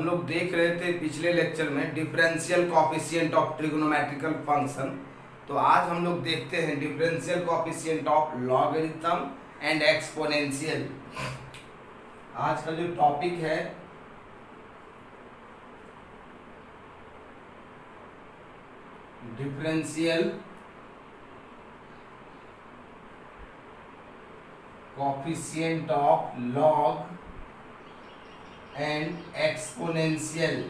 लोग देख रहे थे पिछले लेक्चर में differential coefficient of trigonometrical function. तो आज हम लोग देखते हैं differential coefficient of logarithm and exponential. आज का जो टॉपिक है differential coefficient of log and exponential.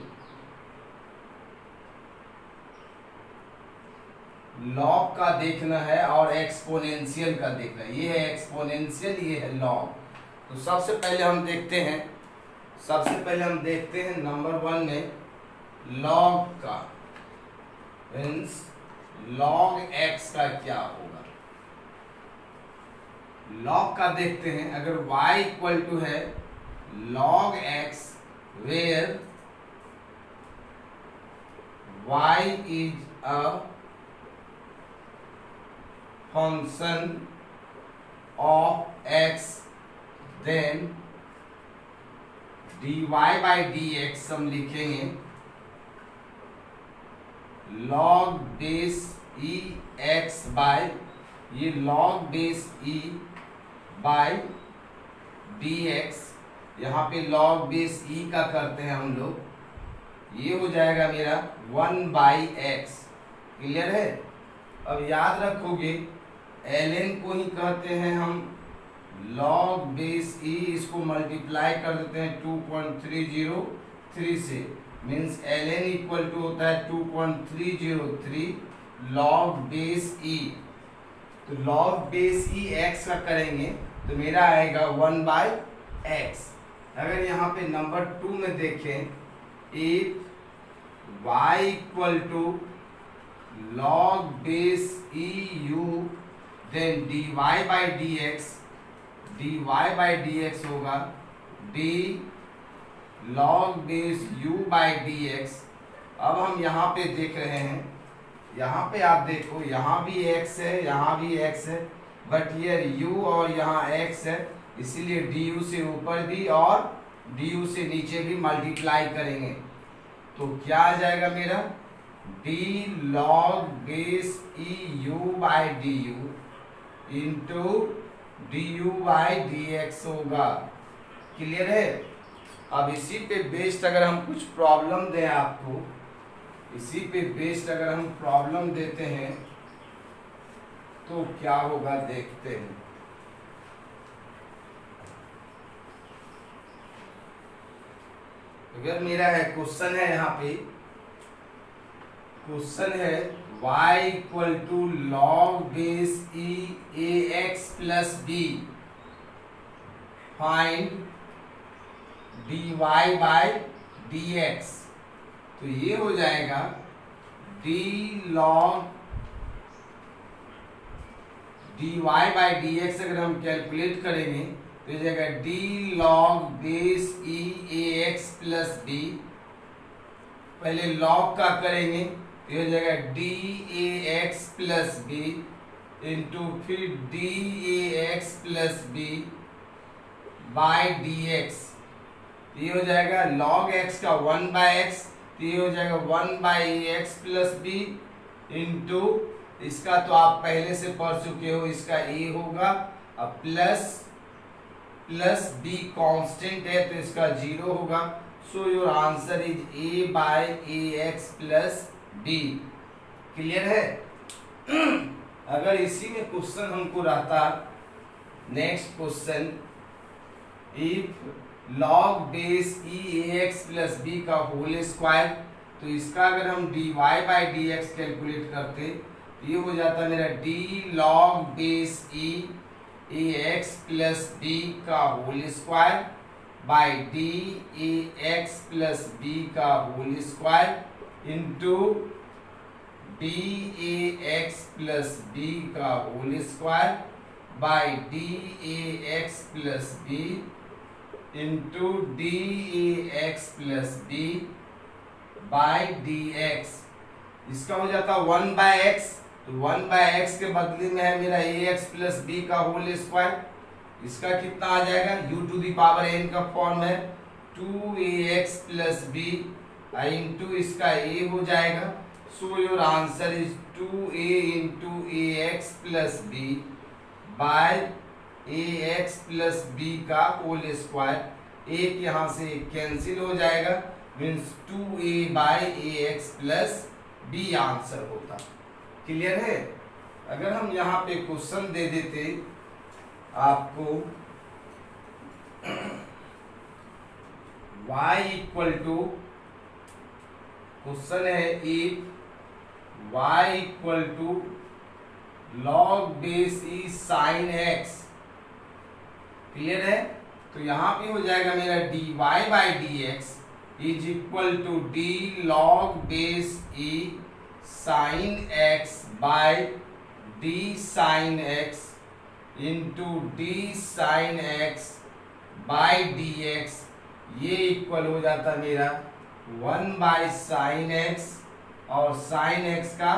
Log का देखना है और एक्सपोनेंशियल का देखना है। ये है एक्सपोनेंशियल, ये है लॉग। तो सबसे पहले हम देखते हैं नंबर 1 में लॉग का, मीन्स लॉग एक्स का क्या होगा। लॉग का देखते हैं। अगर y इक्वल टू है log x where y is a function of x, then dy by dx हम लिखेंगे log base e x by, ये log base e by dx, यहाँ पे log बेस e का करते हैं हम लोग, ये हो जाएगा मेरा 1/x। क्लियर है। अब याद रखोगे ln को ही कहते हैं हम log बेस e, इसको मल्टीप्लाई कर देते हैं 2.303 से, मीन्स ln इक्वल टू होता है 2.303 log बेस e। तो log बेस e x का करेंगे तो मेरा आएगा 1/x। अगर यहाँ पे नंबर 2 में देखें, if y equal to log base e u, देन dy by dx होगा d log base u by dx। अब हम यहाँ पे देख रहे हैं, यहाँ पे आप देखो यहाँ भी x है, यहाँ भी x है, बट ये u और यहाँ x है, इसीलिए du से ऊपर भी और du से नीचे भी मल्टीप्लाई करेंगे तो क्या आ जाएगा मेरा d log base e u by du into du by dx होगा। क्लियर है। अब इसी पे बेस्ड अगर हम कुछ प्रॉब्लम दें आपको, इसी पे बेस्ड अगर हम प्रॉब्लम देते हैं तो क्या होगा देखते हैं। अगर मेरा है क्वेश्चन है, यहाँ पे क्वेश्चन है y equal to log base e ax plus b, find dy by dx। तो ये हो जाएगा d log dy by dx। अगर हम कैलकुलेट करेंगे तो ये जाएगा d log base e ax plus b। पहले log का करेंगे तो ये हो जाएगा d ax plus b into फिर d ax plus b by dx। ये हो जाएगा log x का 1/x, तो ये हो जाएगा 1/ax प्लस b इंटू, इसका तो आप पहले से पढ़ चुके हो, इसका a होगा, अब प्लस b कांस्टेंट है तो इसका 0 होगा। So your answer is a by ax plus b। Clear है। अगर इसी में क्वेश्चन हमको रहता, next question, if log base e ax plus b का होल स्क्वायर, तो इसका अगर हम dy बाय dx कैलकुलेट करते तो ये हो जाता मेरा d log base e ax plus b का whole square by d ax plus b का whole square into d ax plus b का whole square by d ax plus b into d ax plus b by dx। इसका हो जाता 1/x, तो 1/x के बदले में है मेरा ax प्लस b का होल स्क्वायर। इसका कितना आ जाएगा, u to the power n का फॉर्म है 2ax प्लस बी इंटू इसका a हो जाएगा। So your answer is 2a into ax plus b by ax plus b का होल स्क्वायर। एक यहाँ से कैंसिल हो जाएगा, means 2a by ax plus b answer होता। क्लियर है? अगर हम यहाँ पे क्वेश्चन दे देते आपको y इक्वल टू, क्वेश्चन है if y equal to log base e sine x. Clear है? तो यहाँ पे हो जाएगा मेरा dy by d x is equal to d log base e sine x by d sine x into d sine x by d x. ये equal हो जाता मेरा 1 बाई साइन एक्स और साइन एक्स का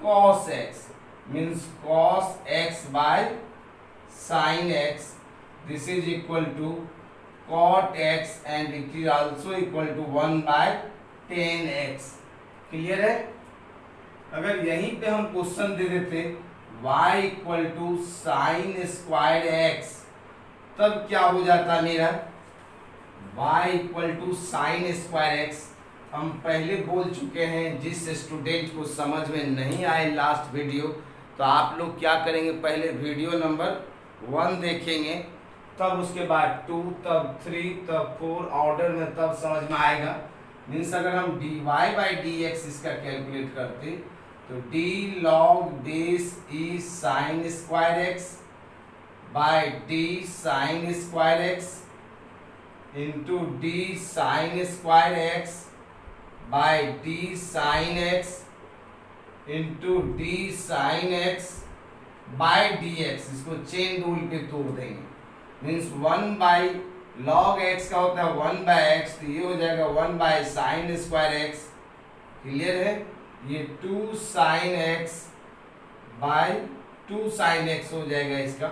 cos x, means cos x by sine x. This is equal to cot x and it is also equal to 1 by ten x. Clear है? अगर यहीं पे हम क्वेश्चन दे देते y equal to sine square x, तब क्या हो जाता मेरा y equal to sine square x. हम पहले बोल चुके हैं, जिस स्टूडेंट को समझ में नहीं आए लास्ट वीडियो, तो आप लोग क्या करेंगे, पहले वीडियो नंबर 1 देखेंगे, तब उसके बाद 2, तब 3, तब 4 ऑर्डर में, तब समझ में आएगा। मीन्स अगर हम dy बाई डी एक्स इसका कैलकुलेट करते तो d log base e sine square x by d sine square x into d sine square x by d sine x into d sine x by d x. इसको chain rule पे तोड़ देंगे, means 1 by log x का होता है 1 by x, तो ये हो जाएगा 1 by sine square x. Clear है? ये 2 sine x by 2 sine x हो जाएगा इसका,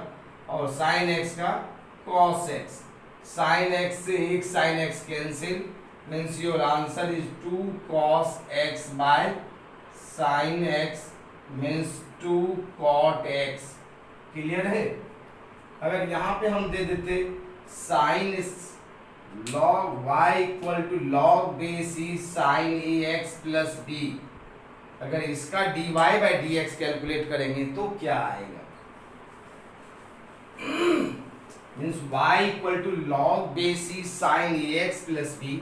और साइन एक्स का कॉस एक्स। साइन एक्स से एक sine x cancel, means your answer is 2 cos x by sine x, means 2 cot x. Clear है? अगर यहाँ पे हम दे देते sine log y equal to log base e sine a x plus b, अगर इसका dy by d x calculate करेंगे तो क्या आएगा, means y equal to log base e sine a x plus b.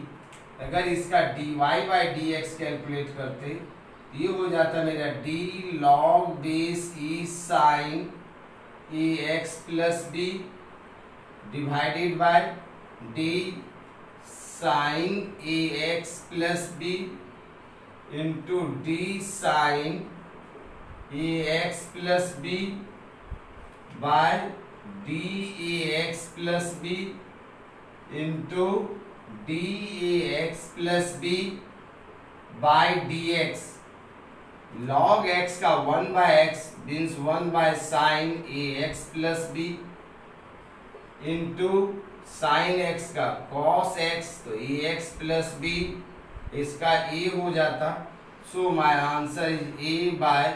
अगर इसका dy by d x calculate करते, ये हो जाता मेरा d log base e sine a x plus b divided by d sine a x plus b into d sine a x plus b by d a x plus b into d a x plus b by d x. Log x का 1 by x means 1 by sine a x plus b into sine x का cos x, तो a x plus b, इसका a हो जाता। So my answer is a by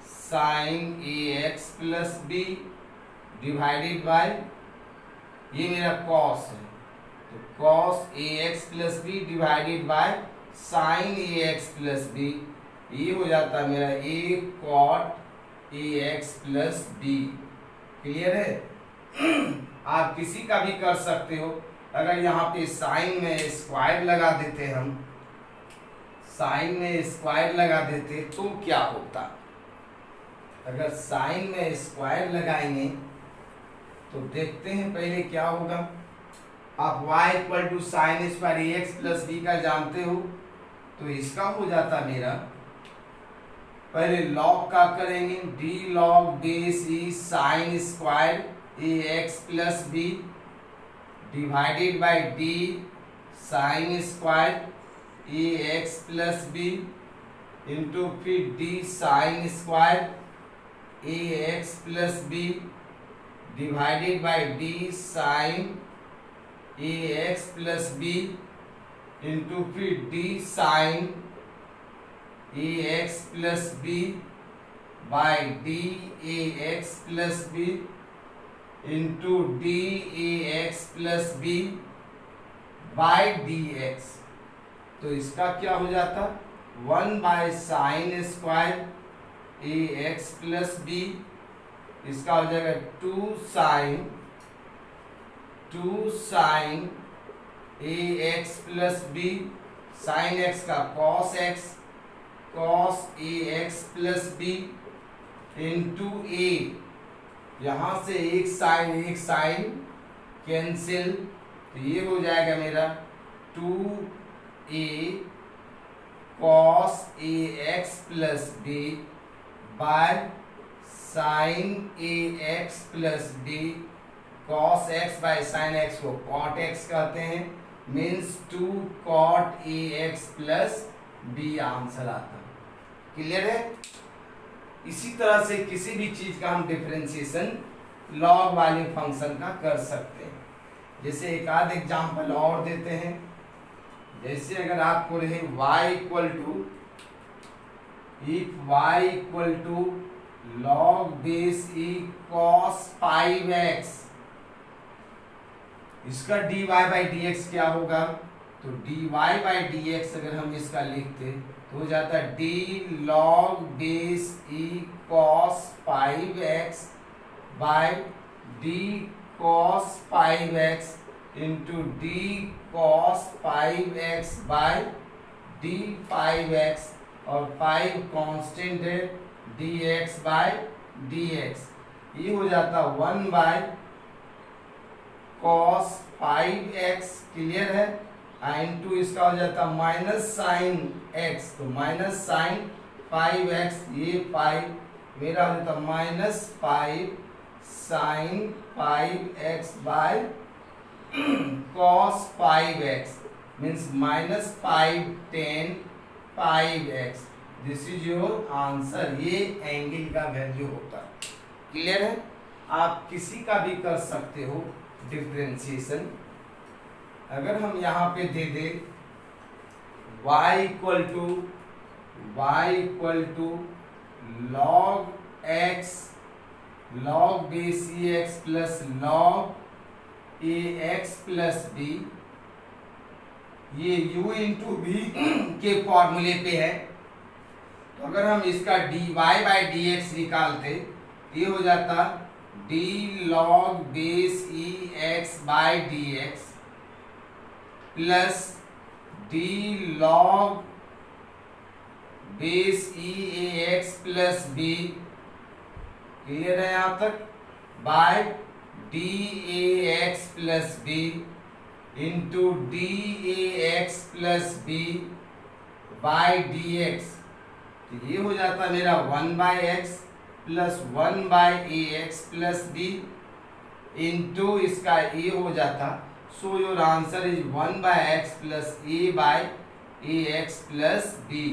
sine a x plus b divided by, ये मेरा cos है, तो cos a x plus b divided by sine a x plus b, ये हो जाता मेरा a cot a x plus b. Clear है? आप किसी का भी कर सकते हो। अगर यहाँ पे साइन में स्क्वायर लगा देते, हम साइन में स्क्वायर लगा देते तो क्या होता, अगर साइन में स्क्वायर लगाएंगे तो देखते हैं पहले क्या होगा। आप y equal to sine square a x plus b का जानते हो, तो इसका हो जाता मेरा, पहले लॉग का करेंगे, d log base e sine square a x plus b divided by d sine square a x plus b into फिर d sine square a x plus b divided by d sine a x plus b into फिर d sine a x plus b by d a x plus b into d a x plus b by d x. तो इसका क्या हो जाता, 1 by sine square a x plus b, इसका हो जाएगा 2 sine a x plus b, sine x का cos x, cos a x plus b into a, यहां से एक साइन कैंसिल, तो ये हो जाएगा मेरा 2a cos a x plus b by sine a x plus b, cos x by sine x को कॉट एक्स कहते हैं, means 2 cot a x plus b answer आता है। क्लियर है? इसी तरह से किसी भी चीज का हम डिफरेंशिएशन लॉग वाले फंक्शन का कर सकते हैं। जैसे एक आध एग्जाम्पल और देते हैं, जैसे अगर आपको रहे y equal to, if y equal to log base e cos 5x, इसका dy बाई dx क्या होगा, तो dy बाई dx अगर हम इसका लिखते तो हो जाता है d log base e cos 5x by d cos 5x into d cos 5x by d 5x, और 5 कांस्टेंट है, dx बाई dx, ये हो जाता 1 बाय cos 5x। क्लियर है? इंटू इसका हो जाता माइनस साइन x, तो माइनस साइन 5x, ये 5 मेरा हो जाता minus 5 sine 5x by cos 5x, means minus 5 10 5x। This is your answer. ये एंगल का वैल्यू होता है। क्लियर है? आप किसी का भी कर सकते हो डिफरेंशिएशन। अगर हम यहाँ पे दे दे y equal to log x log base e x plus log a x plus b, ये u इंटू बी के फॉर्मूले पे है, तो अगर हम इसका dy बाई dx निकालते, ये हो जाता d log base e x by d x plus d log base e x plus b, clear है यहां तक, by d a x plus b into d a x plus b by d x. तो ये हो जाता मेरा 1 by x plus 1 by a x plus b into इसका a हो जाता, so your answer is 1 by x plus a by a x plus b.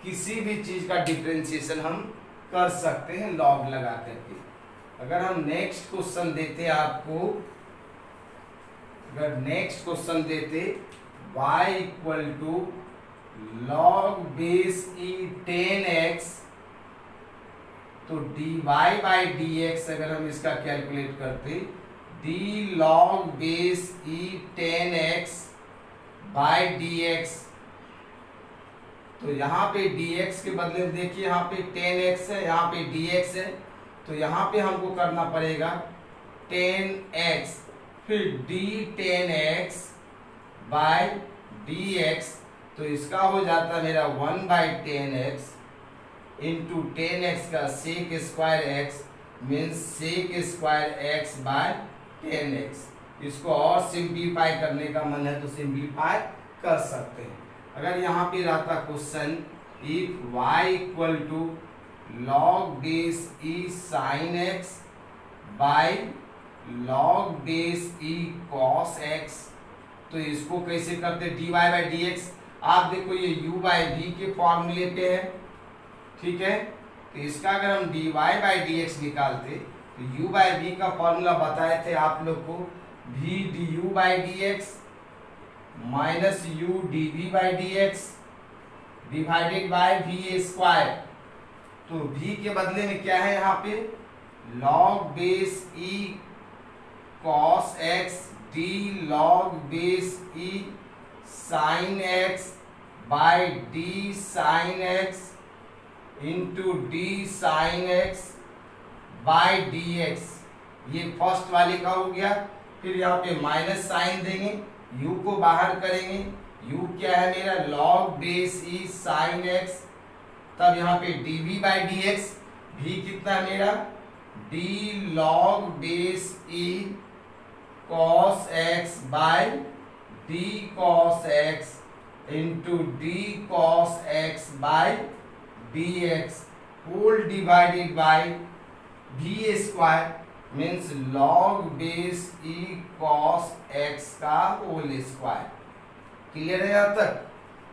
किसी भी चीज का डिफरेंशिएशन हम कर सकते हैं लॉग लगा करके। अगर हम नेक्स्ट क्वेश्चन देते आपको, अगर नेक्स्ट क्वेश्चन देते y equal to log base e 10x, तो dy बाई dx अगर हम इसका कैलकुलेट करते, d log base e 10x by dx, तो यहाँ पे dx के बदले देखिए यहाँ पे 10x है, यहाँ पे dx है, तो यहाँ पे हमको करना पड़ेगा 10x फिर d 10x बाय dx, तो इसका हो जाता मेरा 1 बाई 10x इंटू 10x का sec square x, means sec square x by 10x। इसको और सिंप्लीफाई करने का मन है तो सिंप्लीफाई कर सकते हैं। अगर यहाँ पे रहता question if y equal to log base e sine x by log base e cos x, तो इसको कैसे करते dy बाई dx। आप देखो ये u बाई v के फॉर्मूले पे है, ठीक है, तो इसका अगर हम dy बाई dx निकालते तो u बाई v का फॉर्मूला बताए थे आप लोग को, v du by d x minus u dv by d x divided by v square. तो v के बदले में क्या है यहाँ पे, log base e cos x d log base e sin x by d sin x into d sin x by dx। ये first वाले का हो गया। फिर यहाँ पे माइनस साइन देंगे, u को बाहर करेंगे, u क्या है मेरा log base e sin x, तब यहाँ पे dv बाई dx, v कितना है मेरा d log base e cos x by d cos x into d cos x by dx whole divided by v square means log base e cos x का whole square. Clear है यहाँ तक?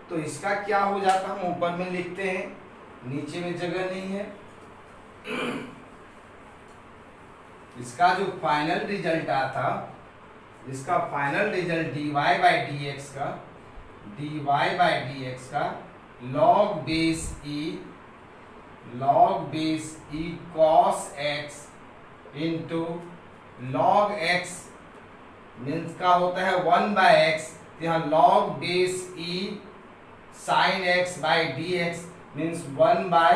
तो इसका क्या हो जाता, हम ऊपर में लिखते हैं, नीचे में जगह नहीं है। इसका जो फाइनल रिजल्ट आता, इसका final result dy by dx का, dy बाई dx का log base e cos x into log x means का होता है 1 बाय x, यहाँ log base e sin x by dx means 1 by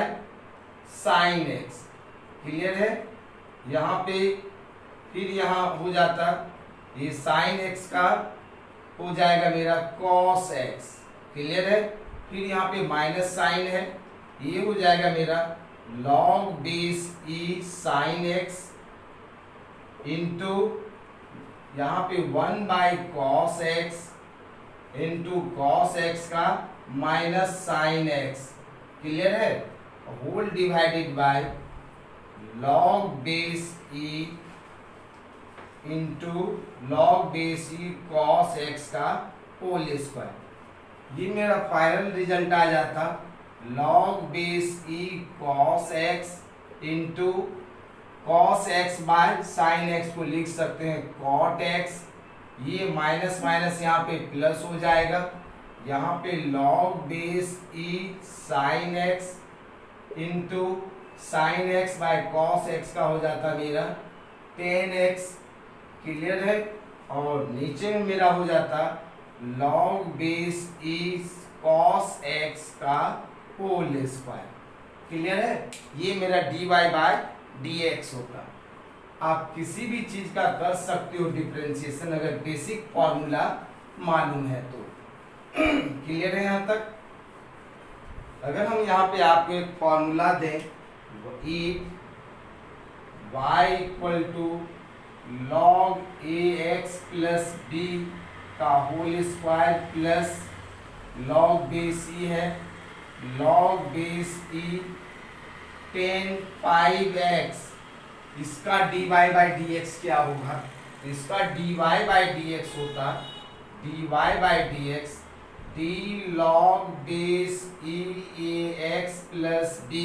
sin x। Clear है? यहाँ पे फिर यहाँ हो जाता, ये sin x का हो जाएगा मेरा cos x। क्लियर है? फिर यहाँ पे माइनस साइन है, ये हो जाएगा मेरा log base e sin x into यहाँ पे 1 by cos x into cos x का माइनस साइन x। क्लियर है? Whole divided by log base e into log base e cos x का होल स्क्वायर। ये मेरा फाइनल रिजल्ट आ जाता, log base e cos x into cos x by sin x को लिख सकते हैं cot x, ये माइनस माइनस यहाँ पे प्लस हो जाएगा, यहाँ पे log base e sin x into sin x by cos x का हो जाता मेरा tan x। क्लियर है? और नीचे में मेरा हो जाता log base e cos x का होल स्क्वायर। क्लियर है? ये मेरा dy बाय dx होता। आप किसी भी चीज का कर सकते हो डिफरेंशिएशन, अगर बेसिक फॉर्मूला मालूम है तो। क्लियर है यहाँ तक? अगर हम यहाँ पे आपको एक फॉर्मूला दें, if y equal to log ax plus b का whole square plus log base e है, log base e tan 5x, इसका dy बाई dx क्या होगा? इसका dy बाई dx होता dy by dx d log base e ax plus b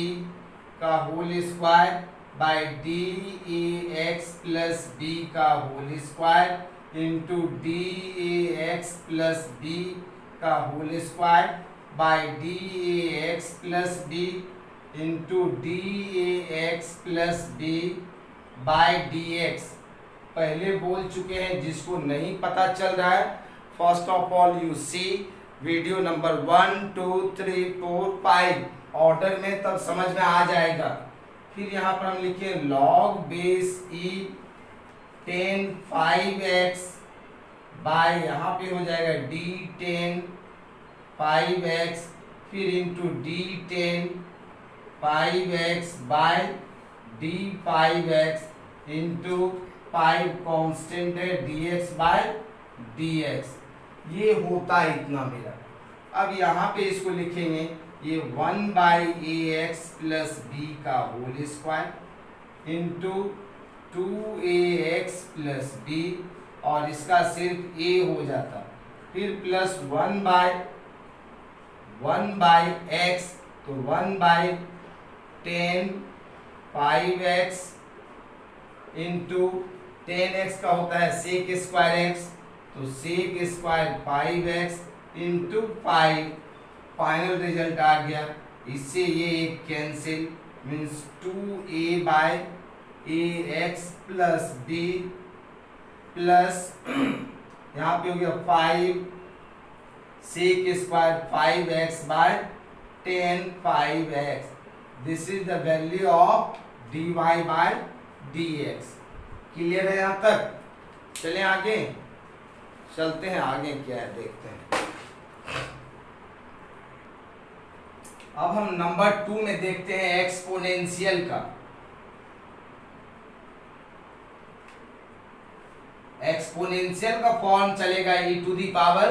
का whole square by d ax plus b का whole square into d ax plus b का whole square by d ax plus b into d a x plus b by d x. पहले बोल चुके हैं, जिसको नहीं पता चल रहा है, first of all you see video number 1 2 3 4 5 order में, तब समझ में आ जाएगा। फिर यहाँ पर हम लिखे log base e tan 5x by, यहाँ पे हो जाएगा d tan 5x, फिर into d tan 5x by d 5x into 5 constant है dx बाय dx। ये होता है इतना मेरा। अब यहाँ पे इसको लिखेंगे, ये 1 by a x plus b का whole square into 2ax plus b, और इसका सिर्फ a हो जाता, फिर प्लस 1 बाई x, तो 1 by tan 5x into 10x का होता है सेक स्क्वायर x, तो sec square 5x into 5, final result आ गया। इससे ये एक cancel, means 2a by ax plus b plus यहाँ पे हो गया 5 sec square 5x by 10 5x। This is the value of dy by dx। Clear है यहाँ तक? चलें आगे, चलते हैं आगे क्या है देखते हैं। अब हम नंबर 2 में देखते हैं एक्सपोनेंशियल का। एक्सपोनेंशियल का फॉर्म चलेगा e to the power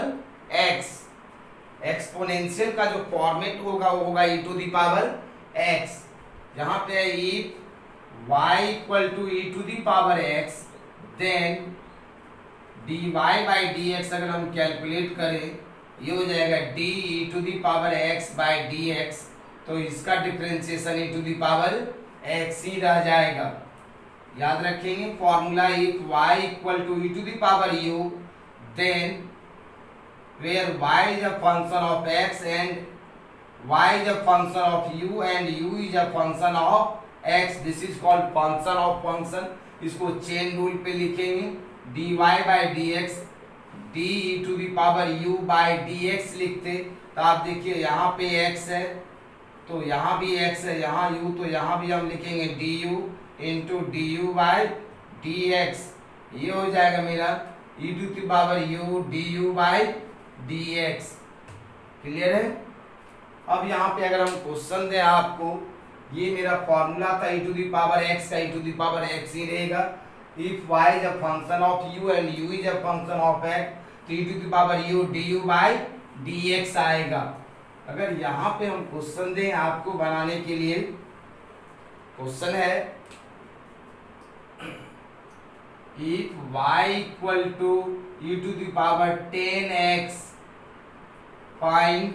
x। Exponential का जो फॉर्मेट होगा वो होगा e to the power x। जहां पे है if y equal to e to the power x, then dy by dx अगर हम कैलकुलेट करें ये हो जाएगा d e to the power x by dx। तो इसका differentiation e to the power x ही रह जाएगा। याद रखेंगे formula, if y equal to e to the power u, then where y is a function of x and y is a function of u and u is a function of x, this is called function of function। इसको chain rule पे लिखेंगे, dy by dx, d e to the power u by dx लिखते, तो आप देखिए यहाँ पे x है तो यहाँ भी x है, यहाँ u तो यहाँ भी हम लिखेंगे du into du by dx। ये हो जाएगा मेरा e to the power u du by dx। Clear है? अब यहाँ पे अगर हम क्वेश्चन दें आपको, ये मेरा फॉर्मूला था e to the power x का, e to the power x ही रहेगा। If y is a function of u and u is a function of x, तो e to the power u du by dx आएगा। अगर यहाँ पे हम question दें आपको बनाने के लिए, क्वेश्चन है if y equal to e to the power 10x, find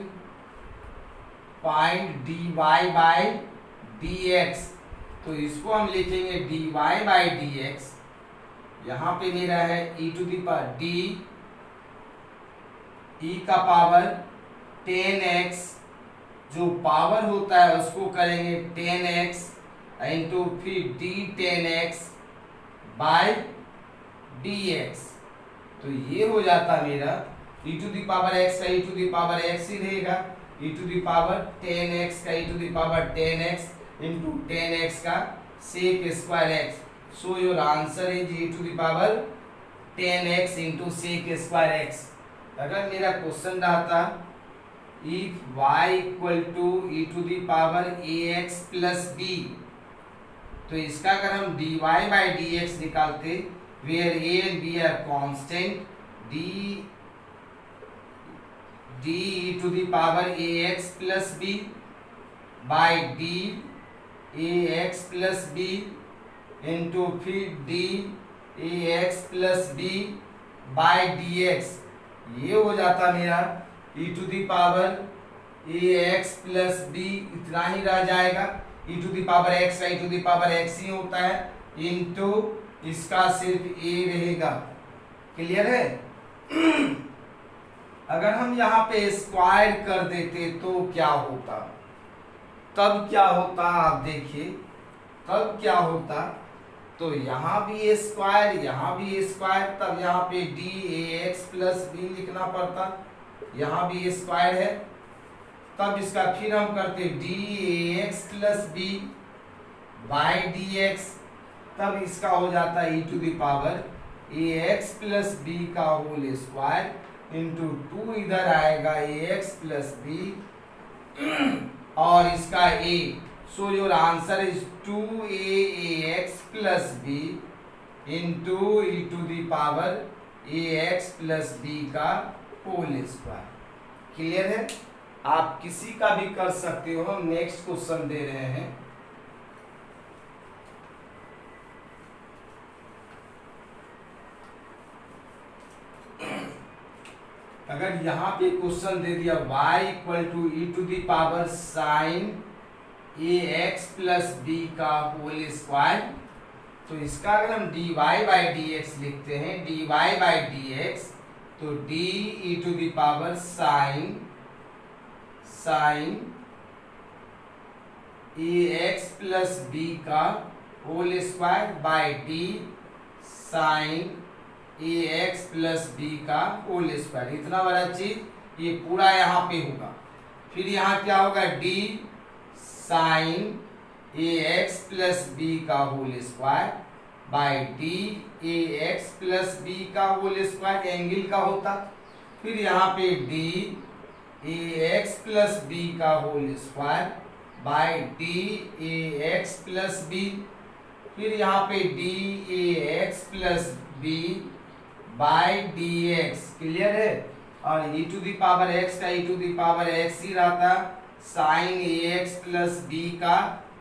dy by dx। तो इसको हम लिखेंगे dy बाई dx। यहाँ पे मेरा है e to the power d e का पावर 10x, जो पावर होता है उसको करेंगे 10x इंटू फिर d 10x बाई dx। तो ये हो जाता मेरा e to the power x का e to the power x ही रहेगा, e to the power 10x का e to the power 10x into 10x का sec square x। So your answer is e to the power 10x into sec square x। अगर मेरा question रहता if y equal to e to the power ax plus b, तो इसका अगर हम dy by dx निकालते, where a and b are constant, d e to the power ax plus b by d ax plus b into फिर d ax plus b by dx। ये हो जाता मेरा e to the power ax plus b, इतना ही रह जाएगा। e to the power x का e to the power x ही होता है, इंटू इसका सिर्फ a रहेगा। क्लियर है? अगर हम यहाँ पे स्क्वायर कर देते तो क्या होता, तब क्या होता आप देखिए, तब क्या होता, तो यहाँ भी स्क्वायर यहाँ भी स्क्वायर, तब यहाँ पे d ax प्लस b लिखना पड़ता, यहाँ भी स्क्वायर है, तब इसका फिर हम करते d ax plus b by dx, तब इसका हो जाता e to the power ax plus b का होल स्क्वायर इंटू 2 इधर आएगा ax प्लस b और इसका a। So your answer is 2ax plus b into e to the power ax plus b का होल स्क्वायर। क्लियर है? आप किसी का भी कर सकते हो। हम नेक्स्ट क्वेश्चन दे रहे हैं। अगर यहाँ पे क्वेश्चन दे दिया y equal to e to the power sine ax plus b का होल स्क्वायर, तो इसका अगर हम dy बाई डी एक्स लिखते हैं, dy बाई डी एक्स, तो d e to the power sine a x plus b का whole square by d sine a x plus b का होल स्क्वायर। इतना बड़ा चीज ये पूरा यहाँ पे होगा। फिर यहाँ क्या होगा, d sine a x plus b का whole square by d a x plus b का होल स्क्वायर, एंगल का होता। फिर यहाँ पे d a x plus b का whole square by d a x plus b. फिर यहाँ पे d a x plus b by d x, clear है। और e to the power x का e to the power x ही रहता, sign a x plus b का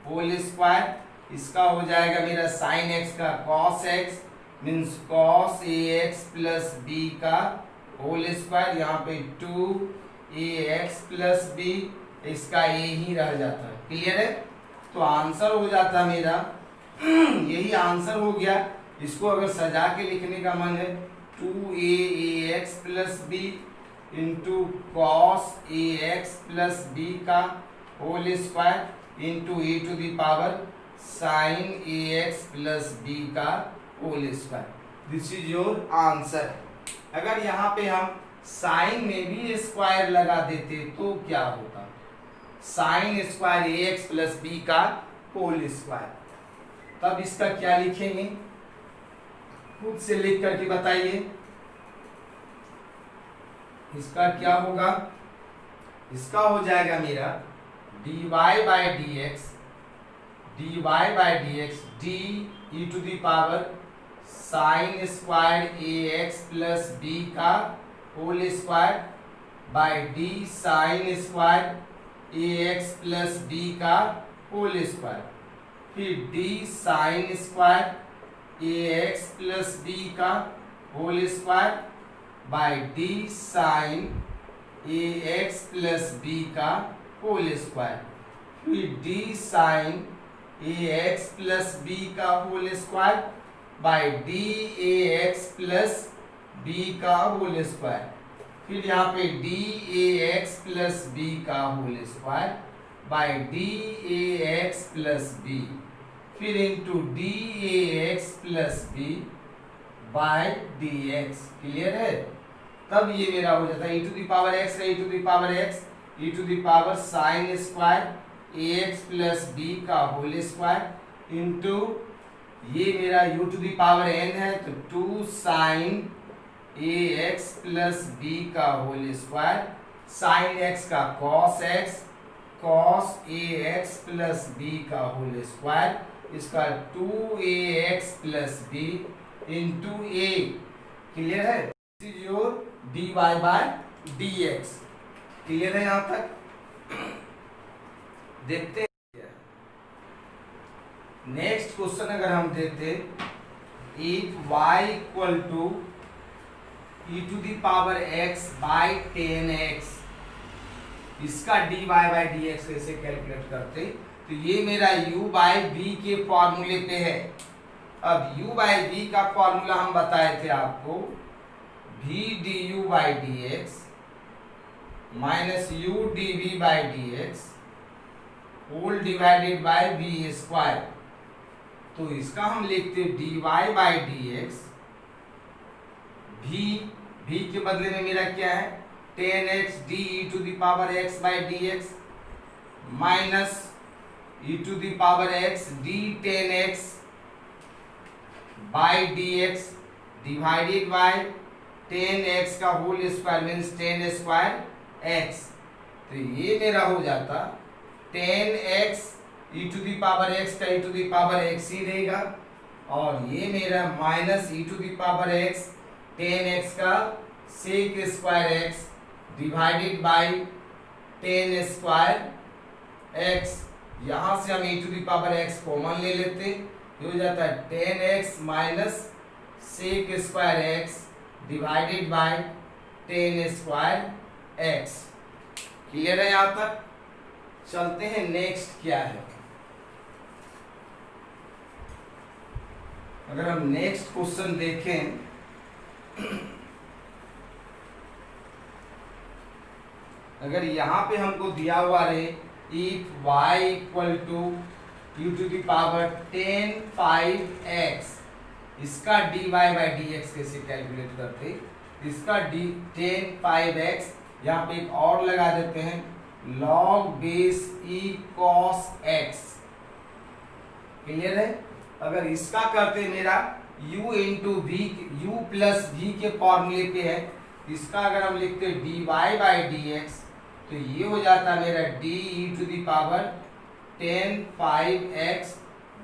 whole square. इसका हो जाएगा मेरा साइन x का cos x means cos a x plus b का होल स्क्वायर। यहाँ पे 2ax प्लस बी, इसका a ही रह जाता है, क्लियर है। तो आंसर हो जाता मेरा यही आंसर हो गया। इसको अगर सजा के लिखने का मन है, 2ax plus b into cos a x plus b का whole square into e to the power sine a x plus b का whole square. This is your answer. अगर यहाँ पे हम साइन में भी स्क्वायर लगा देते तो क्या होता, sign square a x plus b का होल स्क्वायर। तब इसका क्या लिखेंगे, खुद से लिख करके बताइए। इसका क्या होगा, इसका हो जाएगा मेरा dy by d x, d e to the power sine square a x plus b का whole square by d sine square a x plus b का होल स्क्वायर। फिर d sine square a x plus b का whole square by d sine a x plus b का whole square. फिर d sine a x plus b का whole square by d a x plus b का whole square. फिर यहाँ पे d a x plus b का whole square by d a x plus b. फिर into d a x plus b by d x, clear है। तब ये मेरा हो जाता है e to the power x का e to the power x, e to the power sine square a x plus b का होल स्क्वायर इंटू ये मेरा u to the power n है, तो 2 sine a x plus b का whole square, sine x का cos x, cos a x plus b का whole square, इसका 2ax plus b into a, clear है। This is your dy by dx, clear है यहां तक। देखते हैं नेक्स्ट क्वेश्चन अगर हम देखते, if y equal to e to the power x by 10x, इसका dy बाई dx कैसे कैलकुलेट करते, तो ये मेरा u बाई v के फॉर्मूले पे है। अब u बाई v का फॉर्मूला हम बताए थे आपको, v du by dx minus u dv by dx whole divided by v square. तो इसका हम लिखते dy बाई dx, v के बदले में मेरा क्या है 10x d e to the power x by dx minus e to the power x d 10x by dx divided by 10x का whole square means 10 square x। तो ये मेरा हो जाता 10x e to the power x का e to the power x ही रहेगा, और ये मेरा minus e to the power x 10x का sec square x divided by 10 square x। यहाँ से हम e to the power x common ले लेते, ये हो जाता है 10x minus sec square x divided by 10 square x, clear है यहाँ तक। चलते हैं नेक्स्ट क्या है। अगर हम नेक्स्ट क्वेश्चन देखें, अगर यहाँ पे हमको दिया हुआ रहे if y equal to u to the power 10 5x, इसका dy बाई dx कैसे कैलकुलेट करते, इसका 10 5x यहाँ पे एक और लगा देते हैं log base e cos x, clear है। अगर इसका करते मेरा u into v, u plus v के फॉर्मूले पे है, इसका अगर हम लिखते dy बाई dx तो ये हो जाता मेरा d e to the power 10 5x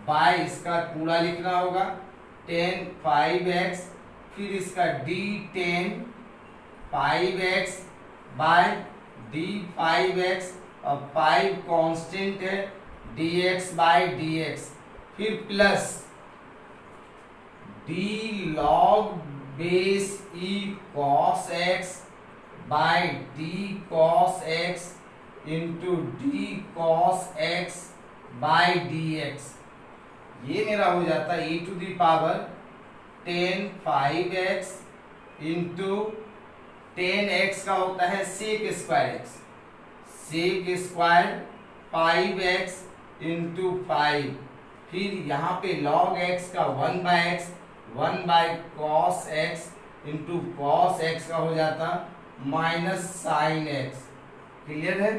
by, इसका पूरा लिखना होगा 10 5x, फिर इसका d 10 5x by d 5x, और 5 कांस्टेंट है, dx बाय dx, फिर plus d log base e cos x by d cos x into d cos x by dx, ये मेरा हो जाता है e to the power 10 5x into 10x का होता है sec square x, sec square 5x into 5, फिर यहाँ पे log x का 1 by x, 1 by cos x into cos x का हो जाता माइनस साइन x, क्लियर है।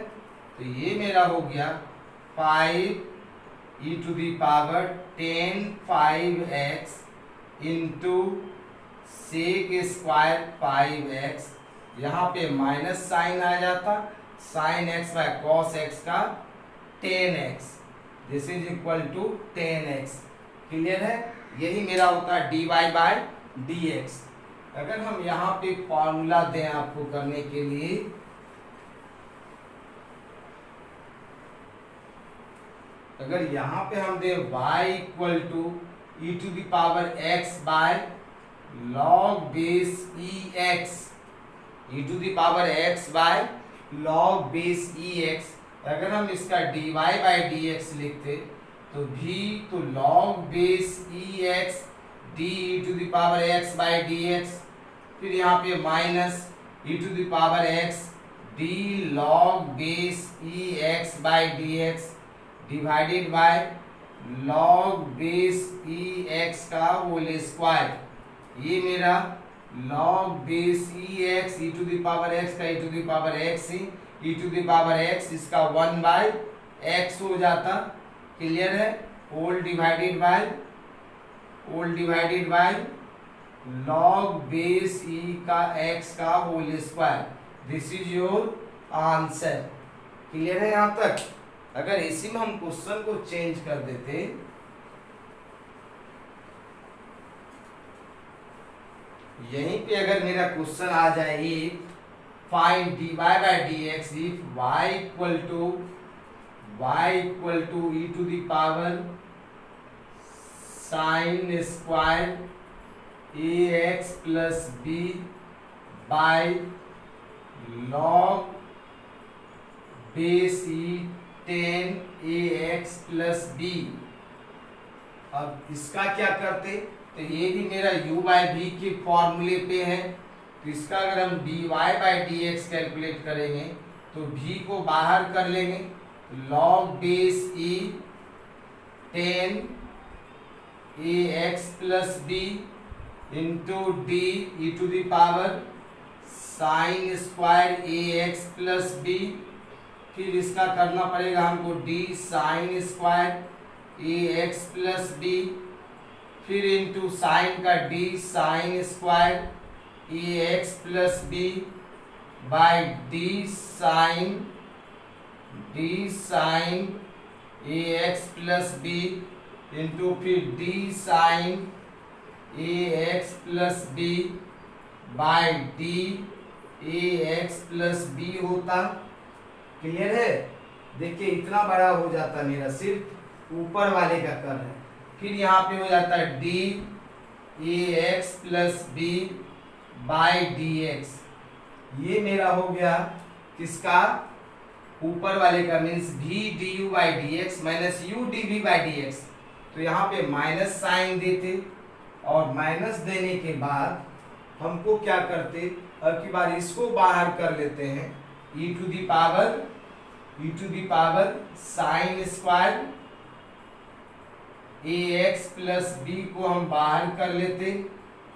तो ये मेरा हो गया 5 e to the power 10 5x into sec square 5x, यहाँ पे माइनस साइन आ जाता, साइन x बाय cos x का 10x, this is equal to 10x, clear है। यही मेरा होता है dy बाय dx। अगर हम यहाँ पे फॉर्मूला दें आपको करने के लिए, अगर यहाँ पे हम दें y equal to e to the power x by log base ex, e to the power x by log base ex, अगर हम इसका dy बाय dx लिखते तो v तो log base ex d e to the power x by dx, फिर यहाँ पे minus e to the power x d log base ex by dx divided by log base ex का whole square, ये मेरा log base ex e to the power x का e to the power x e to the power x, इसका 1 by x हो जाता, clear है। Whole divided by log base e का x का whole square, this is your answer, clear है यहाँ तक। अगर इसी में हम क्वेश्चन को चेंज कर देते, यहीं पे अगर मेरा क्वेश्चन आ जाए find dy by dx if y equal to e to the power sine square ax plus b by log base e 10 ax plus b। अब इसका क्या करते, तो ये भी मेरा u बाय v के फॉर्मूले पे है, तो इसका अगर हम dy बाय dx कैलकुलेट करेंगे तो v को बाहर कर लेंगे, log base e 10 ax plus b into d e to the power sine square ax plus b, फिर इसका करना पड़ेगा हमको d sine square ax plus b, फिर इंटू साइन का d sine square ax plus b by d sine ax plus b into फिर d sine ax plus b by d ax plus b होता, clear है। देखिए इतना बड़ा हो जाता मेरा, सिर्फ ऊपर वाले का कर है, फिर यहाँ पे हो जाता है d ax plus b by dx, ये मेरा हो गया किसका, ऊपर वाले का, means v du by dx minus u dv by dx, तो यहाँ पे माइनस साइन देते और माइनस देने के बाद हमको क्या करते, अब की बार इसको बाहर कर लेते हैं, e to the power sine square ax plus b को हम बाहर कर लेते,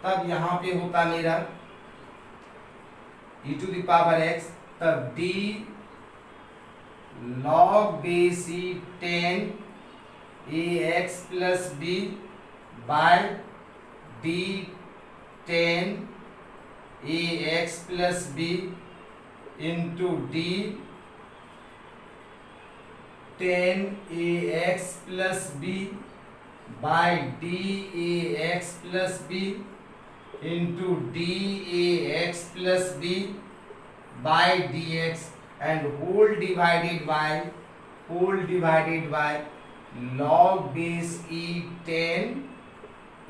तब यहां पे होता मेरा e to the power x, तब d log base e 10 ax plus b by d 10 ax plus b into d 10 ax plus b by d ax plus b into d ax plus b by dx and whole divided by log base e 10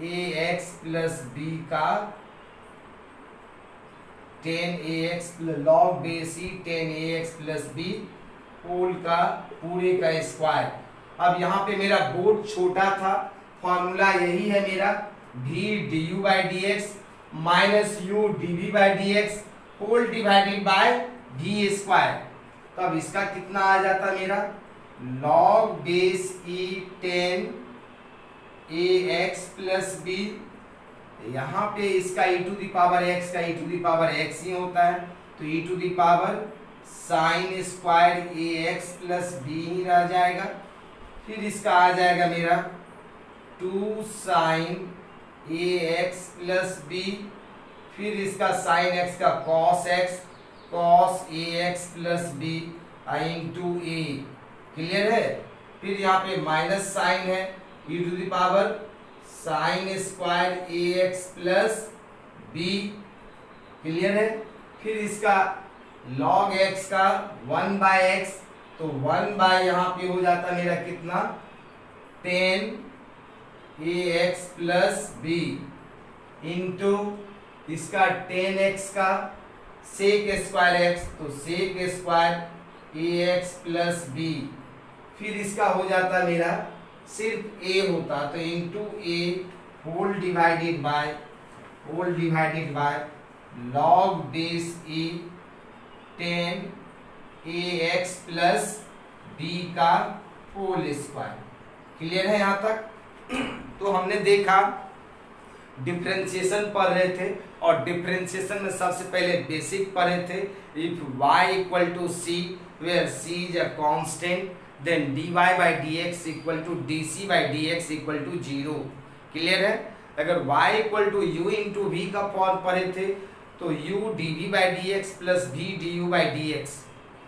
ax plus b का 10 ax log base e 10 ax plus b whole का पूरे का square. अब यहाँ पे मेरा board छोटा था, फॉर्मूला यही है मेरा v du by dx minus u dv by dx whole divided by v square. तब इसका कितना आ जाता मेरा log base e 10 ax plus b, यहाँ पे इसका e to the power x का e to the power x ही होता है, तो e to the power sine square ax plus b ही रह जाएगा। फिर इसका आ जाएगा मेरा 2 साइन ax प्लस b, फिर इसका साइन x का cos x cos ax plus b into a, clear है। फिर यहाँ पे माइनस साइन है e to the power sine square ax plus b, clear है। फिर इसका log x का 1 बाय x, तो 1 बाय यहाँ पे हो जाता मेरा कितना 10 ax प्लस b इंटू इसका 10x का सेक स्क्वायर x, तो sec square ax plus b। फिर इसका हो जाता मेरा सिर्फ a होता, तो into a whole divided by log base e 10 ax plus b का होल स्क्वायर, क्लियर है यहाँ तक। तो हमने देखा डिफरेंशिएशन पढ़ रहे थे, और डिफरेंशिएशन में सबसे पहले बेसिक पढ़े थे, if y equal to c where c is a constant then dy by dx equal to dc by dx equal to 0, clear है। अगर y equal to u into v का फॉर्म पढ़े थे, तो u dv by dx plus v du by dx,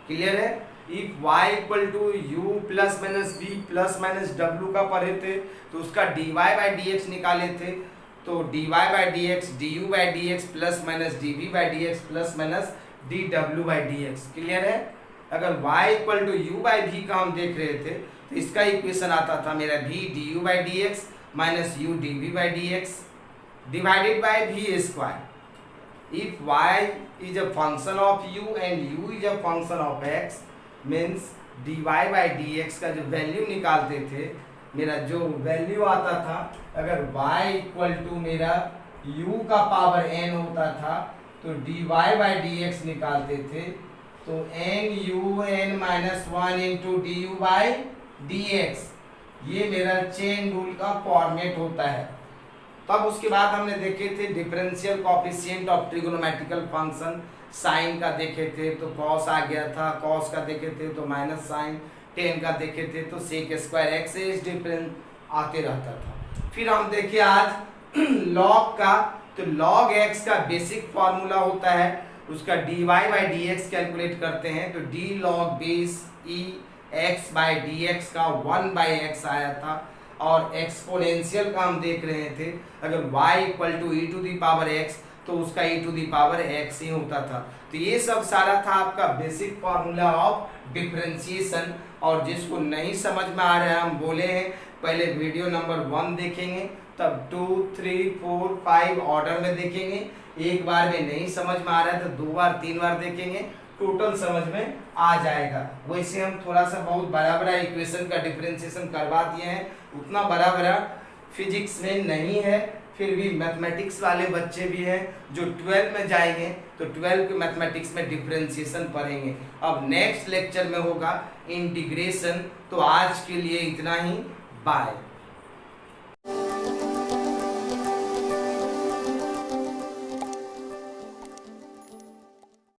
clear है। If y equal to u plus minus v plus minus w का पढ़े थे, तो उसका dy बाई dx निकाले थे, तो dy by dx du by dx plus minus dv by dx plus minus dw by dx, clear है। अगर y equal to u by v का हम देख रहे थे, तो इसका इक्वेशन आता था मेरा v du by dx minus u dv by dx divided by v square. If y is a function of u and u is a function of x means dy by dx का जो value निकालते थे, मेरा जो value आता था, अगर y equal to मेरा u का पावर n होता था, तो dy बाई dx निकालते थे, तो n u n minus 1 into D you by d x, ये मेरा चेन रूल का फॉर्मेट होता है। तब उसके बाद हमने देखे थे differential coefficient of trigonometrical function, sine का देखे थे तो कॉस आ गया था, कॉस का देखे थे तो माइनस साइन, टेन का देखे थे तो sec square x is difference आते रहता था। फिर हम देखे आज लॉग का, तो लॉग एक्स का बेसिक फॉर्मूला होता है, उसका dy by d x calculate करते हैं, तो d log base e x by d x का 1 बाई एक्स आया था, और एक्सपोनेंशियल का हम देख रहे थे, अगर y equal to e to the power x, तो उसका e to the power x ही होता था। तो ये सब सारा था आपका बेसिक फॉर्मूला ऑफ डिफरेंशिएशन, और जिसको नहीं समझ में आ रहा है हम बोले हैं पहले वीडियो नंबर 1 देखेंगे, तब 2, 3, 4, 5 ऑर्डर में देखेंगे, एक बार में नहीं समझ में आ रहा है तो 2 बार 3 बार देखेंगे, टोटल समझ में आ जाएगा। वैसे हम थोड़ा सा बहुत बड़ा बड़ा इक्वेशन का डिफरेंशिएशन करवा दिए हैं, उतना बड़ा बड़ा फिजिक्स में नहीं है, फिर भी मैथमेटिक्स वाले बच्चे भी हैं जो 12 में जाएंगे तो 12 के मैथमेटिक्स में डिफरेंशिएशन पढ़ेंगे। अब नेक्स्ट लेक्चर में होगा इंटीग्रेशन। तो आज के लिए इतना ही, बाय।